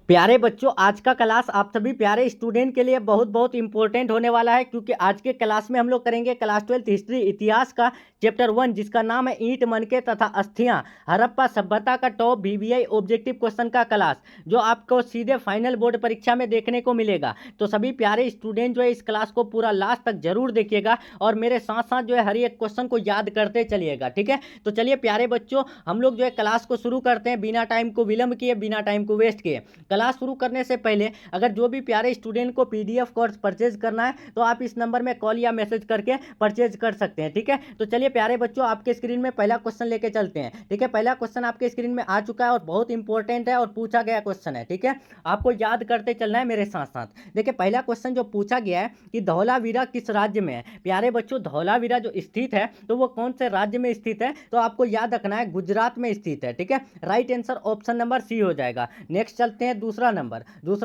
प्यारे बच्चों, आज का क्लास आप सभी प्यारे स्टूडेंट के लिए बहुत बहुत इंपॉर्टेंट होने वाला है, क्योंकि आज के क्लास में हम लोग करेंगे क्लास 12 हिस्ट्री इतिहास का चैप्टर 1, जिसका नाम है ईंट मनके तथा अस्थियां, हड़प्पा सभ्यता का टॉप वीवीआई ऑब्जेक्टिव क्वेश्चन का क्लास, जो आपको सीधे फाइनल बोर्ड परीक्षा में देखने को मिलेगा। तो सभी प्यारे स्टूडेंट जो है इस क्लास को पूरा लास्ट तक जरूर देखिएगा और मेरे साथ साथ जो है हर एक क्वेश्चन को याद करते चलिएगा, ठीक है। तो चलिए प्यारे बच्चों, हम लोग जो है क्लास को शुरू करते हैं बिना टाइम को विलंब किए, बिना टाइम को वेस्ट किए। क्लास शुरू करने से पहले अगर जो भी प्यारे स्टूडेंट को पीडीएफ कोर्स परचेज करना है तो आप इस नंबर में कॉल या मैसेज करके परचेज कर सकते हैं, ठीक है। तो चलिए प्यारे बच्चों, आपके स्क्रीन में पहला क्वेश्चन लेके चलते हैं, ठीक है। पहला क्वेश्चन आपके स्क्रीन में आ चुका है और बहुत इंपॉर्टेंट है और पूछा गया क्वेश्चन है, ठीक है। आपको याद करते चलना है मेरे साथ साथ। देखिए पहला क्वेश्चन जो पूछा गया है कि धौलावीरा किस राज्य में है। प्यारे बच्चों, धौलावीरा जो स्थित है तो वो कौन से राज्य में स्थित है, तो आपको याद रखना है गुजरात में स्थित है, ठीक है। Right answer option number C हो जाएगा। नेक्स्ट चलते हैं दूसरा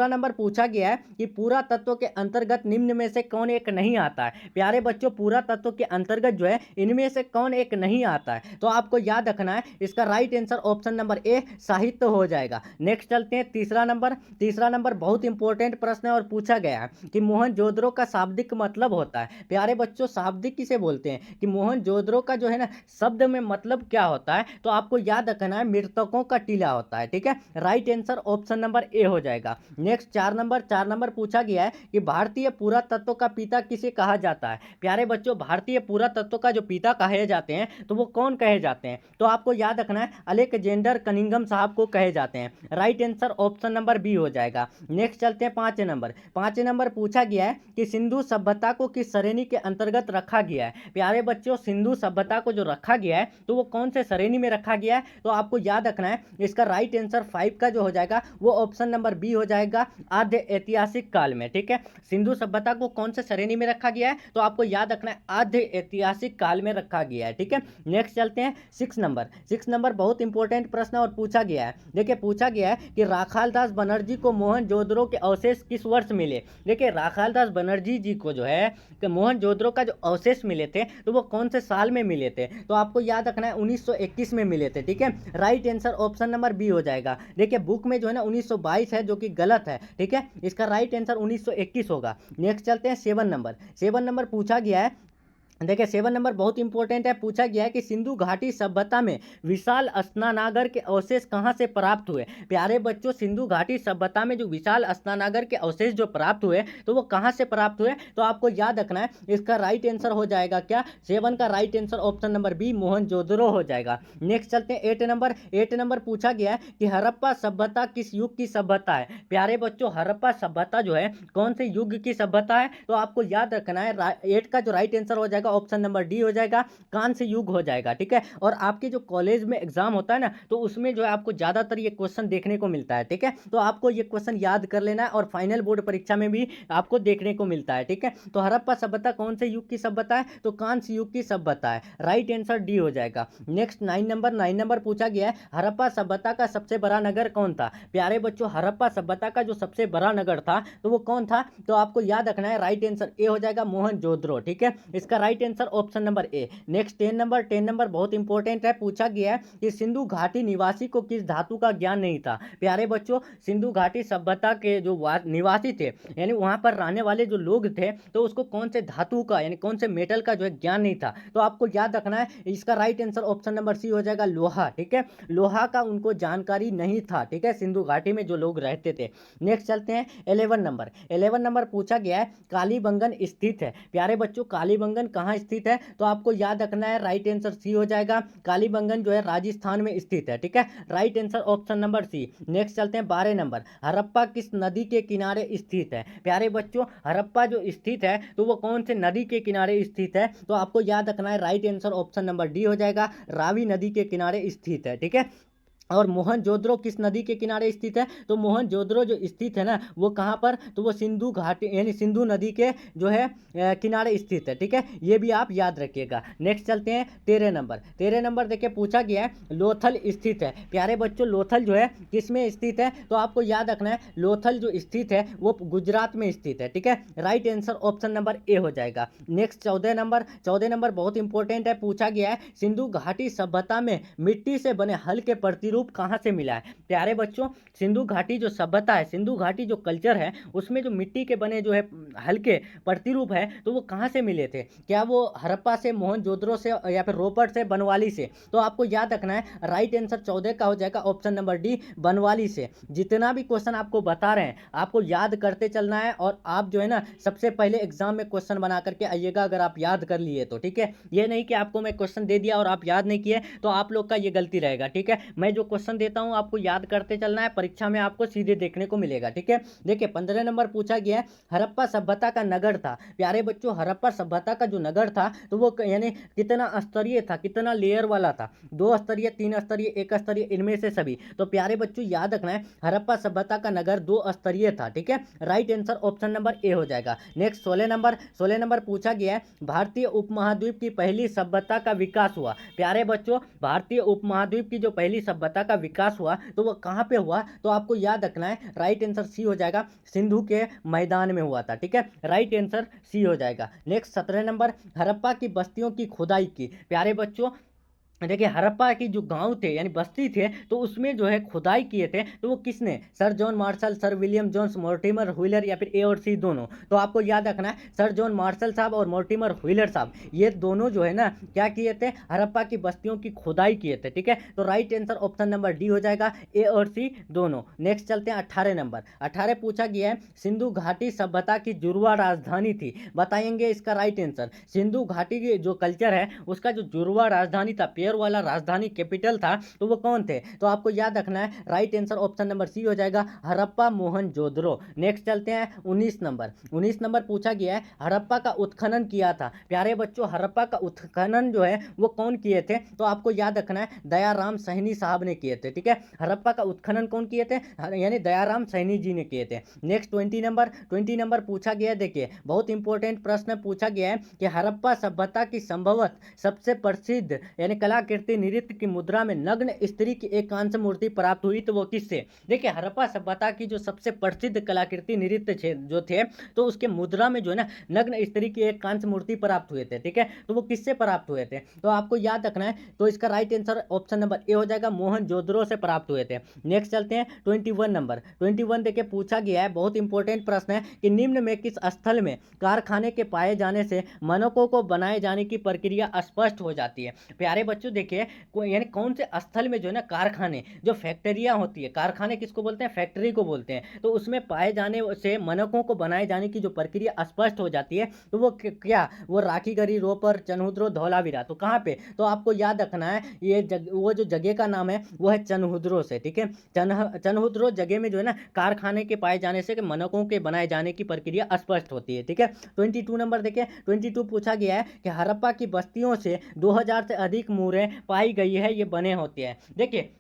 नंबर पूछा गया है कि पूरा तत्व के अंतर्गत निम्न में से कौन एक नहीं आता है। प्यारे बच्चों, पूरा तत्व के अंतर्गत जो है इनमें से कौन एक नहीं आता है, तो आपको याद रखना है इसका right answer option number A साहित्य हो जाएगा। नेक्स्ट चलते हैं तीसरा नंबर बहुत इंपॉर्टेंट प्रश्न है और पूछा गया है कि मोहनजोदड़ो का शाब्दिक मतलब होता है। प्यारे बच्चों, शाब्दिक किसे बोलते हैं कि मोहनजोदड़ो का जो है ना शब्द में मतलब क्या होता है, तो आपको याद रखना है मृतकों का टीला होता है, ठीक है। Right answer option number A हो जाएगा। नेक्स्ट चार नंबर पूछा गया है कि भारतीय पुरातत्व का पिता किसे कहा जाता है। प्यारे बच्चों, भारतीय पुरातत्व का जो पिता कहे जाते हैं तो वो कौन कहे जाते हैं, तो आपको याद रखना है अलेक्जेंडर कनिंघम साहब को कहे जाते हैं। Right answer option number B हो जाएगा। नेक्स्ट चलते हैं पांचवें नंबर पूछा गया है कि सिंधु सभ्यता को किस श्रेणी के अंतर्गत रखा गया है। प्यारे बच्चों, सिंधु सभ्यता को जो रखा गया है तो वो कौन से श्रेणी में रखा गया है, तो आपको याद रखना है इसका राइट आंसर 5 का जो हो जाएगा वो ऑप्शन नंबर बी हो जाएगा, आद्य ऐतिहासिक काल में, ठीक है। सिंधु सभ्यता को कौन से श्रेणी में रखा गया है, तो आपको याद रखना है आद्य ऐतिहासिक काल में रखा गया है, ठीक है। नेक्स्ट चलते हैं सिक्स नंबर बहुत इंपॉर्टेंट प्रश्न और पूछा गया है। देखिए पूछा गया है कि राखालदास बनर्जी को मोहनजोदड़ो के अवशेष किस वर्ष मिले। देखिए राखालदास बनर्जी जी को जो है कि मोहनजोदड़ो का जो अवशेष मिले थे तो वो कौन से साल में मिले थे, तो आपको याद रखना है 1921 में मिले थे, ठीक है। Right answer option number B हो जाएगा। देखिए बुक में जो है ना 1922 है, जो कि गलत है, ठीक है। इसका राइट आंसर 1921 होगा। नेक्स्ट चलते हैं 7 नंबर पूछा गया है। देखिए 7 नंबर बहुत इंपॉर्टेंट है। पूछा गया है कि सिंधु घाटी सभ्यता में विशाल स्नानागार के अवशेष कहां से प्राप्त हुए। प्यारे बच्चों, सिंधु घाटी सभ्यता में जो विशाल स्नानागार के अवशेष जो प्राप्त हुए तो वो कहां से प्राप्त हुए, तो आपको याद रखना है इसका राइट आंसर हो जाएगा क्या, 7 का right answer option number B Mohenjodaro हो जाएगा। नेक्स्ट चलते हैं 8 नंबर पूछा गया है कि हड़प्पा सभ्यता किस युग की सभ्यता है। प्यारे बच्चों, हड़प्पा सभ्यता जो है कौन से युग की सभ्यता है, तो आपको याद रखना है 8 का जो राइट आंसर हो जाएगा ऑप्शन नंबर डी हो जाएगा, कांस्य युग हो जाएगा, ठीक है। और आपके जो कॉलेज में एग्जाम होता है ना तो उसमें जो है आपको ज्यादातर ये क्वेश्चन देखने को मिलता है, ठीक है। तो आपको ये क्वेश्चन याद कर लेना है और फाइनल बोर्ड परीक्षा में भी आपको देखने को मिलता है, ठीक है। तो हड़प्पा सभ्यता कौन से युग की सभ्यता है, तो कांस्य युग की सभ्यता है। राइट आंसर डी हो जाएगा। नेक्स्ट 9 नंबर पूछा गया है हड़प्पा सभ्यता का सबसे बड़ा नगर कौन था। प्यारे बच्चों, हड़प्पा सभ्यता का जो सबसे बड़ा नगर था तो वो कौन था, तो आपको याद रखना है राइट आंसर ए हो जाएगा, मोहनजोदड़ो, ठीक है। इसका right answer option number A. Next 10 number बहुत इंपॉर्टेंट है। पूछा गया है कि सिंधु घाटी निवासी को किस धातु का ज्ञान नहीं था। प्यारे बच्चों, सिंधु घाटी सभ्यता के जो निवासी थे यानी वहां पर रहने वाले जो लोग थे तो उसको कौन से धातु का यानी कौन से मेटल का जो है ज्ञान नहीं था, तो आपको याद रखना है इसका right answer option number C हो जाएगा, लोहा, ठीक है। लोहा का उनको जानकारी नहीं था, ठीक है, सिंधु घाटी में जो लोग रहते थे। नेक्स्ट चलते हैं 11 नंबर पूछा गया है कालीबंगन स्थित है। प्यारे बच्चों, कालीबंगन कहाँ स्थित है, तो आपको याद रखना है राइट आंसर सी हो जाएगा, कालीबंगन जो है राजस्थान में स्थित है, ठीक है। Right answer option number C. Next चलते हैं 12 नंबर हड़प्पा किस नदी के किनारे स्थित है। प्यारे बच्चों, हड़प्पा जो स्थित है तो वो कौन से नदी के किनारे स्थित है, तो आपको याद रखना है right answer option number D हो जाएगा, रावी नदी के किनारे स्थित है, ठीक है। और मोहनजोदड़ो किस नदी के किनारे स्थित है, तो मोहनजोदड़ो जो स्थित है ना वो कहाँ पर, तो वो सिंधु घाटी यानी सिंधु नदी के जो है किनारे स्थित है, ठीक है। ये भी आप याद रखिएगा। नेक्स्ट चलते हैं 13 नंबर देखिए पूछा गया है लोथल स्थित है। प्यारे बच्चों, लोथल जो है किसमें स्थित है, तो आपको याद रखना है लोथल जो स्थित है वो गुजरात में स्थित है, ठीक है। Right answer option number A हो जाएगा। नेक्स्ट 14 नंबर बहुत इंपॉर्टेंट है। पूछा गया है सिंधु घाटी सभ्यता में मिट्टी से बने हल के प्रतिरूप प्रतिरूप कहाँ से मिला है? प्यारे बच्चों, सिंधु घाटी जो सभ्यता है, सिंधु घाटी जो कल्चर है, उसमें जो मिट्टी के बने जो है हल्के प्रतिरूप है, तो वो कहाँ से मिले थे? क्या वो हड़प्पा से, मोहनजोदड़ो से या फिर रोपड़ से, बनवाली से? तो आपको याद रखना है, राइट आंसर 14 का हो जाएगा ऑप्शन नंबर डी, बनवाली से। जितना भी क्वेश्चन आपको बता रहे हैं आपको याद करते चलना है, और आप जो है ना सबसे पहले एग्जाम में क्वेश्चन बना करके आइएगा, अगर आप याद कर लिए तो, ठीक है। ये नहीं कि आपको मैं क्वेश्चन दे दिया और आप याद नहीं किए, तो आप लोग का ये गलती रहेगा, ठीक है। मैं जो क्वेश्चन देता हूँ आपको याद करते चलना है, परीक्षा में आपको सीधे देखने को मिलेगा, ठीक है। देखिए 15 नंबर पूछा गया है, हड़प्पा सभ्यता का नगर था। प्यारे बच्चों, हड़प्पा सभ्यता का जो नगर था तो वो यानी कितना स्तरीय था, कितना लेयर वाला था? 2 स्तरीय, 3 स्तरीय, 1 स्तरीय, इनमें से सभी। तो प्यारे बच्चों याद रखना है, हड़प्पा सभ्यता का नगर 2 स्तरीय था, ठीक है। Right answer option number A हो जाएगा। नेक्स्ट 16 नंबर पूछा गया है, भारतीय उपमहाद्वीप की पहली सभ्यता का विकास हुआ। प्यारे बच्चों, भारतीय उपमहाद्वीप की जो पहली सभ्यता का विकास हुआ तो वो कहाँ पे हुआ? तो आपको याद रखना है, राइट आंसर सी हो जाएगा, सिंधु के मैदान में हुआ था, ठीक है। राइट आंसर सी हो जाएगा। नेक्स्ट 17 नंबर, हड़प्पा की बस्तियों की खुदाई की। प्यारे बच्चों देखिए, हड़प्पा की जो गांव थे यानी बस्ती थे, तो उसमें जो है खुदाई किए थे, तो वो किसने? Sir John Marshall, sir William Jones, Mortimer Wheeler, या फिर ए और सी दोनों? तो आपको याद रखना है, सर जॉन मार्शल साहब और मोर्टिमर व्हीलर साहब, ये दोनों जो है ना क्या किए थे? हड़प्पा की बस्तियों की खुदाई किए थे, ठीक है। तो right answer option number D हो जाएगा, ए और सी दोनों। नेक्स्ट चलते हैं 18 नंबर। 18 पूछा गया है, सिंधु घाटी सभ्यता की जुड़वा राजधानी थी, बताएंगे इसका राइट आंसर। सिंधु घाटी की जो कल्चर है उसका जो जुड़वा राजधानी था, वाला राजधानी कैपिटल था, तो वो कौन थे? तो आपको याद रखना है, right answer option number C हो जाएगा, हड़प्पा मोहनजोदड़ो। नेक्स्ट चलते हैं 19 नंबर। 19 नंबर पूछा गया है, हड़प्पा का उत्खनन किया था। प्यारे बच्चों, हड़प्पा का उत्खनन जो है वो कौन किए थे? तो आपको याद रखना है, दयाराम सैनी साहब ने किए थे, ठीक है। हड़प्पा का उत्खनन कौन किए थे? यानी दयाराम सैनी जी ने किए थे। नेक्स्ट 20 नंबर पूछा गया, देखिए बहुत इंपॉर्टेंट प्रश्न पूछा गया है कि हड़प्पा सभ्यता की संभवतः सबसे प्रसिद्ध यानी कलाकृति नृत्य की मुद्रा में नग्न स्त्री की एक कांस्य मूर्ति प्राप्त हुई, तो वो किससे? देखिए, हड़प्पा सभ्यता की जो सबसे प्रसिद्ध कलाकृति नृत्य जो थे, तो उसके मुद्रा में जो है ना नग्न स्त्री की एक कांस्य मूर्ति प्राप्त हुए थे, ठीक है। तो वो किससे प्राप्त हुए थे? तो आपको याद रखना है, तो इसका right answer option number A हो जाएगा, मोहनजोदड़ो से प्राप्त हुए थे। नेक्स्ट चलते हैं 21 नंबर। 21 देखिए पूछा गया है, बहुत इंपॉर्टेंट प्रश्न है कि निम्न में किस स्थल में कारखाने के पाए जाने से मनकों को बनाए जाने की प्रक्रिया स्पष्ट हो जाती है। प्यारे बच्चों देखिए, यानी कौन से स्थल में जो है ना कारखाने, जो फैक्ट्रियां होती है, कारखाने किसको बोलते हैं? फैक्ट्री को बोलते हैं। तो उसमें पाए जाने से मनकों को बनाए जाने की जो प्रक्रिया स्पष्ट हो जाती है, तो वो क्या? वो राखीगढ़ी, रोपर, चनहुद्रो, धौलावीरा। तो कहाँ पे? तो आपको याद रखना है, ये वो जो जगह का नाम है वो है चनहुद्रो से, ठीक है। चनहुद्रो जगह में जो है ना कारखाने के पाए जाने से मनकों के बनाए जाने की प्रक्रिया स्पष्ट होती है, ठीक है। 22 नंबर देखिए, 22 पूछा गया है कि हड़प्पा की बस्तियों से 2000 से अधिक मूरें पाई गई है, ये बने होते हैं। देखिए,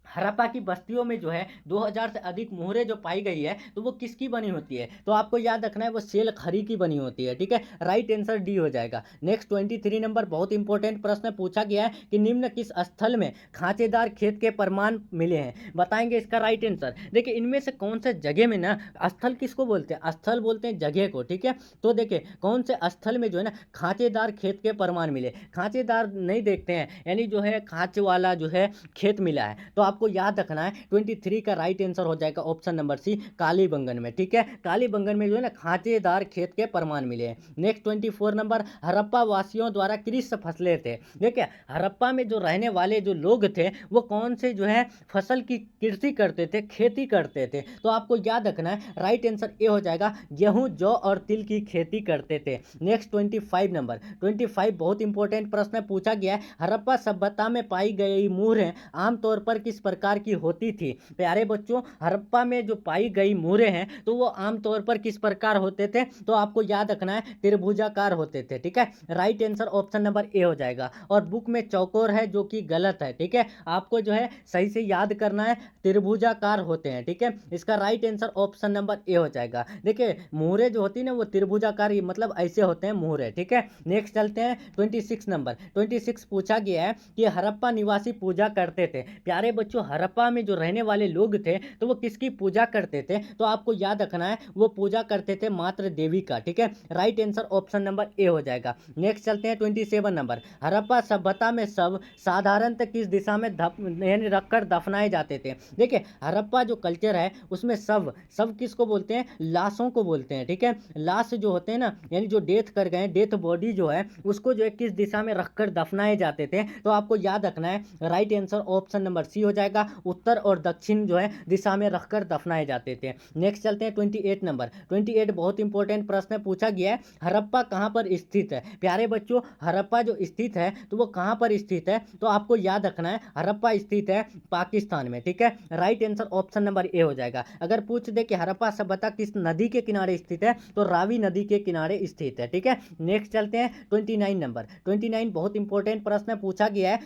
हड़प्पा की बस्तियों में जो है 2000 से अधिक मोहरें जो पाई गई है, तो वो किसकी बनी होती है? तो आपको याद रखना है, वो सेल खरी की बनी होती है, ठीक है। राइट आंसर डी हो जाएगा। नेक्स्ट 23 नंबर, बहुत इंपॉर्टेंट प्रश्न पूछा गया है कि निम्न किस स्थल में खांचेदार खेत के प्रमाण मिले हैं, बताएंगे इसका राइट आंसर। देखिए, इनमें से कौन से जगह में ना, स्थल किसको बोलते हैं? स्थल बोलते हैं जगह को, ठीक है। तो देखिए, कौन से स्थल में जो है ना खांचेदार खेत के प्रमाण मिले? खांचेदार नहीं देखते हैं, यानी जो है खांच वाला जो है खेत मिला है। तो आपको याद रखना है, 23 का राइट आंसर हो जाएगा ऑप्शन नंबर सी, कालीबंगन में, ठीक है। कालीबंगन में जो है ना खांचेदार खेत के प्रमाण मिले हैं। नेक्स्ट 24 नंबर, हड़प्पा वासियों द्वारा किस फसलें थे? देखिए, हड़प्पा में जो रहने वाले जो लोग थे वो कौन से जो है फसल की कृषि करते थे, खेती करते थे? तो आपको याद रखना है, राइट आंसर ए हो जाएगा, गेहूं, जौ और तिल की खेती करते थे। Next 25 number. 25 बहुत इंपॉर्टेंट प्रश्न पूछा गया है, हड़प्पा सभ्यता में पाई गई मुहरें आमतौर पर किस प्रकार की होती थी? प्यारे बच्चों, हड़प्पा में जो पाई गई मुहरें हैं तो वो आमतौर पर किस प्रकार होते थे? तो आपको याद रखना है, त्रिभुजाकार होते थे, ठीक है। Right answer option number A हो जाएगा। और बुक में चौकोर है जो कि गलत है, ठीक है। आपको जो है सही से याद करना है, त्रिभुजाकार होते हैं, ठीक है। इसका right answer option number A हो जाएगा। देखिए, मुहरे जो होती है ना वो त्रिभुजाकार, मतलब ऐसे होते हैं मुहरे, ठीक है। नेक्स्ट चलते हैं 26 नंबर। 26 पूछा गया है कि हड़प्पा निवासी पूजा करते थे। प्यारे बच्चों, बच्चों हड़प्पा में जो रहने वाले लोग थे तो वो किसकी पूजा करते थे, तो आपको याद रखना है वो पूजा करते थे मात्र देवी का। ठीक है, right answer option number A हो जाएगा। नेक्स्ट चलते हैं 27 नंबर। हड़प्पा सभ्यता में शव साधारणतः किस दिशा में यानी रखकर दफनाए जाते थे। देखिए हड़प्पा जो कल्चर है उसमें शव शव किसको बोलते हैं, लाशों को बोलते हैं। ठीक है, लाश जो होते हैं ना, यानी जो डेथ कर गए, डेथ बॉडी जो है उसको जो है किस दिशा में रखकर दफनाए जाते थे, तो आपको याद रखना है right answer option number C हो जाएगा, उत्तर और दक्षिण जो है दिशा में रखकर दफनाए जाते थे। नेक्स्ट चलते हैं 28 नंबर। 28 बहुत इंपॉर्टेंट प्रश्न पूछा गया है, हड़प्पा कहाँ पर स्थित है। प्यारे बच्चों हड़प्पा जो स्थित है तो वो कहाँ पर स्थित है, तो आपको याद रखना है हड़प्पा स्थित है पाकिस्तान में। ठीक है, right answer option number A हो जाएगा। अगर पूछ दे कि हड़प्पा सभ्यता किस नदी के किनारे स्थित है, तो रावी नदी के किनारे स्थित है। ठीक है, नेक्स्ट चलते हैं 29 नंबर। 29 बहुत इंपॉर्टेंट प्रश्न पूछा गया है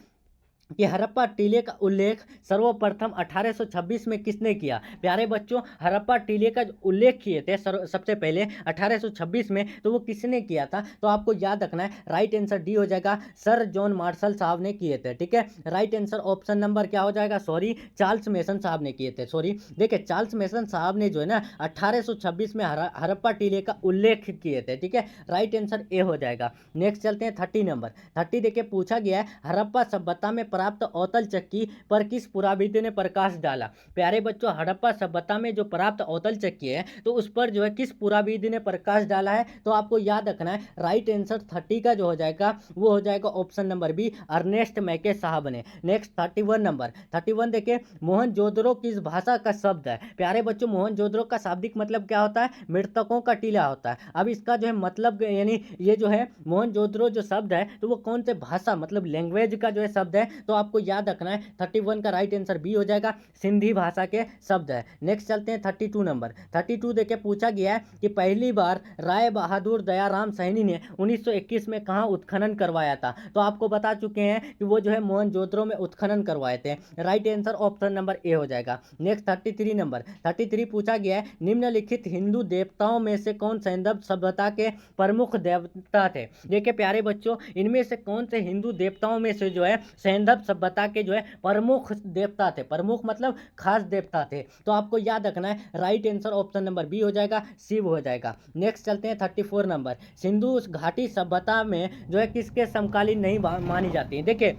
कि हड़प्पा टीले का उल्लेख सर्वप्रथम 1826 में किसने किया। प्यारे बच्चों हड़प्पा टीले का जो उल्लेख किए थे सबसे पहले 1826 में, तो वो किसने किया था, तो आपको याद रखना है राइट आंसर डी हो जाएगा, सर जॉन मार्शल साहब ने किए थे। ठीक है, राइट आंसर ऑप्शन नंबर क्या हो जाएगा, सॉरी चार्ल्स मेसन साहब ने किए थे। सॉरी देखिए चार्ल्स मेसन साहब ने जो है ना 1826 में हड़प्पा टीले का उल्लेख किए थे। ठीक है, राइट आंसर ए हो जाएगा। नेक्स्ट चलते हैं 30 नंबर। 30 देखिए पूछा गया है हड़प्पा सभ्यता में प्राप्त अवतल चक्की पर किस पुराविद ने प्रकाश डाला। प्यारे बच्चों हड़प्पा सभ्यता में जो प्राप्त अवतल चक्की है तो उस पर जो है किस पुराविद ने प्रकाश डाला है, तो आपको याद रखना है राइट आंसर 30 का जो हो जाएगा वो हो जाएगा ऑप्शन नंबर बी, अर्नेस्ट मैके साहब ने। Next 31 number. 31 देखिए मोहनजोदड़ो किस भाषा का शब्द है। प्यारे बच्चों मोहनजोदड़ो का शाब्दिक मतलब क्या होता है, मृतकों का टीला होता है। अब इसका जो है मतलब यानी ये जो है मोहनजोदड़ो जो शब्द है तो वो कौन से भाषा मतलब लैंग्वेज का जो है शब्द है, तो आपको याद रखना है 31 का राइट आंसर बी हो जाएगा, सिंधी भाषा के शब्द है। नेक्स्ट चलते हैं 32 नंबर। 32 देखे पूछा गया है कि पहली बार राय बहादुर दयाराम सैनी ने 1921 में कहाँ उत्खनन करवाया था, तो आपको बता चुके हैं कि वो जो है मोहनजोदड़ो में उत्खनन करवाए थे। Right answer option number A हो जाएगा। Next 33 number. 33 पूछा गया है निम्नलिखित हिंदू देवताओं में से कौन सैंधव सभ्यता के प्रमुख देवता थे। देखिए प्यारे बच्चों इनमें से कौन से हिंदू देवताओं में से जो है सैंधव सभ्यता के जो है प्रमुख देवता थे, प्रमुख मतलब खास देवता थे, तो आपको याद रखना है right answer option number B हो जाएगा, शिव हो जाएगा। नेक्स्ट चलते हैं 34 नंबर। सिंधु घाटी सभ्यता में जो है किसके समकालीन नहीं मानी जाती है। देखिए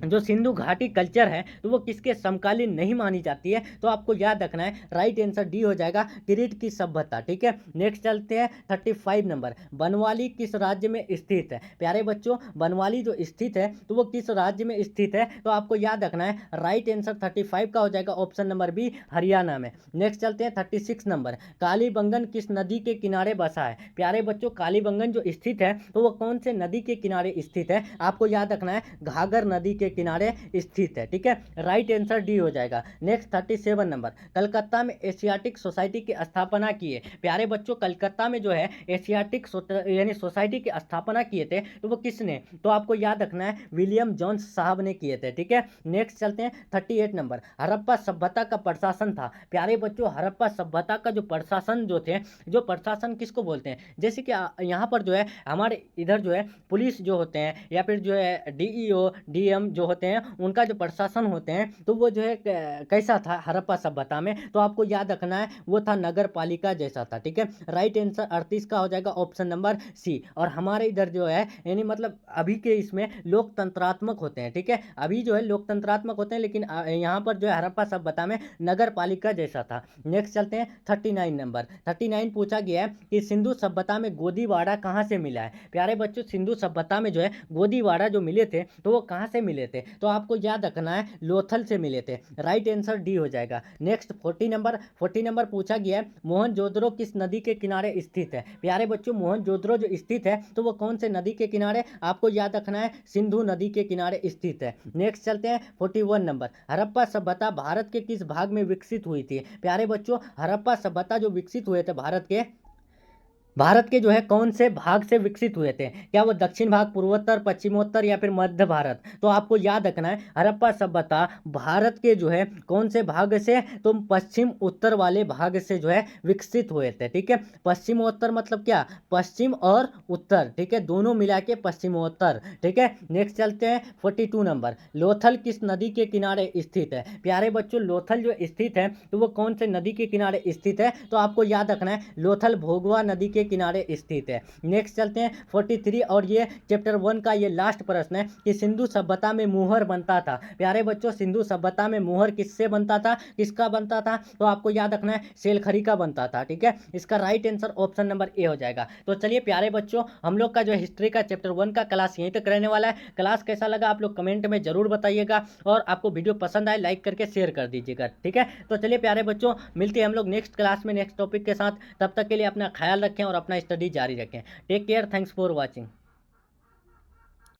जो सिंधु घाटी कल्चर है तो वो किसके समकालीन नहीं मानी जाती है, तो आपको याद रखना है राइट आंसर डी हो जाएगा, किरीट की सभ्यता। ठीक है, नेक्स्ट चलते हैं 35 नंबर। बनवाली किस राज्य में स्थित है। प्यारे बच्चों बनवाली जो स्थित है तो वो किस राज्य में स्थित है, तो आपको याद रखना है राइट आंसर 35 का हो जाएगा ऑप्शन नंबर बी, हरियाणा में। नेक्स्ट चलते हैं 36 नंबर। कालीबंगन किस नदी के किनारे बसा है। प्यारे बच्चों कालीबंगन जो स्थित है तो वो कौन से नदी के किनारे स्थित है, आपको याद रखना है घाघर नदी के किनारे स्थित है। ठीक है, राइट आंसर डी हो जाएगा। Next 37 number. कलकत्ता में एशियाटिक सोसाइटी की स्थापना की है। प्यारे बच्चों कलकत्ता में जो है एशियाटिक यानी सोसाइटी की स्थापना किए थे तो वो किसने, तो आपको याद रखना है विलियम जोन्स साहब ने किए थे। ठीक है, नेक्स्ट चलते हैं 38 नंबर। हड़प्पा सभ्यता का प्रशासन था। प्यारे बच्चों हड़प्पा सभ्यता का जो प्रशासन जो थे, जो प्रशासन किसको बोलते हैं, जैसे कि यहाँ पर जो है हमारे इधर जो है पुलिस जो होते हैं या फिर जो है डीईओ डीएम जो होते हैं उनका जो प्रशासन होते हैं तो वो जो है कैसा था हड़प्पा सभ्यता में, तो आपको याद रखना है वो था नगर पालिका जैसा था। ठीक है, राइट आंसर 38 का हो जाएगा ऑप्शन नंबर सी। और हमारे इधर जो है यानी मतलब अभी के इसमें लोकतंत्रात्मक होते हैं। ठीक है, अभी जो है लोकतंत्रात्मक होते हैं लेकिन यहाँ पर जो है हड़प्पा सभ्यता में नगर पालिका जैसा था। नेक्स्ट चलते हैं 39 नंबर। 39 पूछा गया है कि सिंधु सभ्यता में गोदीवाड़ा कहाँ से मिला है। प्यारे बच्चों सिंधु सभ्यता में जो है गोदीवाड़ा जो मिले थे तो वो कहाँ से मिले थे, तो आपको याद रखना है लोथल से मिले थे। राइट आंसर डी हो जाएगा। Next 40 number. 40 नंबर पूछा गया है मोहनजोदड़ो किस नदी के किनारे स्थित है। प्यारे बच्चों मोहनजोदड़ो जो स्थित है तो वो कौन से नदी के किनारे, आपको याद रखना है सिंधु नदी के किनारे स्थित है। नेक्स्ट चलते हैं 41 नंबर। हड़प्पा सभ्यता भारत के किस भाग में विकसित हुई थी। प्यारे बच्चों हड़प्पा सभ्यता जो विकसित हुए थे भारत के भारत के जो है कौन से भाग से विकसित हुए थे? क्या वो दक्षिण भाग, पूर्वोत्तर, पश्चिमोत्तर या फिर मध्य भारत? तो आपको याद रखना है हड़प्पा सभ्यता भारत के जो है कौन से भाग से, तो पश्चिम उत्तर वाले भाग से जो है विकसित हुए थे। ठीक है, पश्चिमोत्तर मतलब क्या, पश्चिम और उत्तर, ठीक है, दोनों मिला के पश्चिमोत्तर। ठीक है, नेक्स्ट चलते हैं 42 नंबर, लोथल किस नदी के किनारे स्थित है? प्यारे बच्चों, लोथल जो स्थित है तो वो कौन से नदी के किनारे स्थित है? तो आपको याद रखना है लोथल भोगवा नदी के किनारे स्थित है। नेक्स्ट चलते हैं 43, और ये चैप्टर 1 का ये लास्ट प्रश्न है कि सिंधु सभ्यता में मुहर बनता था। प्यारे बच्चों, सिंधु सभ्यता में मुहर किससे बनता था, किसका बनता था? तो आपको याद रखना है सेलखरी का बनता था। ठीक है, इसका right answer option number A हो जाएगा। तो चलिए प्यारे बच्चों, हम लोग का जो हिस्ट्री का चैप्टर 1 का क्लास यहीं तक रहने वाला है। क्लास कैसा लगा आप लोग कमेंट में जरूर बताइएगा, और आपको वीडियो पसंद आए लाइक करके शेयर कर दीजिएगा। ठीक है, तो चलिए प्यारे बच्चों, मिलते हैं हम लोग नेक्स्ट क्लास में नेक्स्ट टॉपिक के साथ। तब तक के लिए अपना ख्याल रखें और अपना स्टडी जारी रखें। Take care, thanks for watching.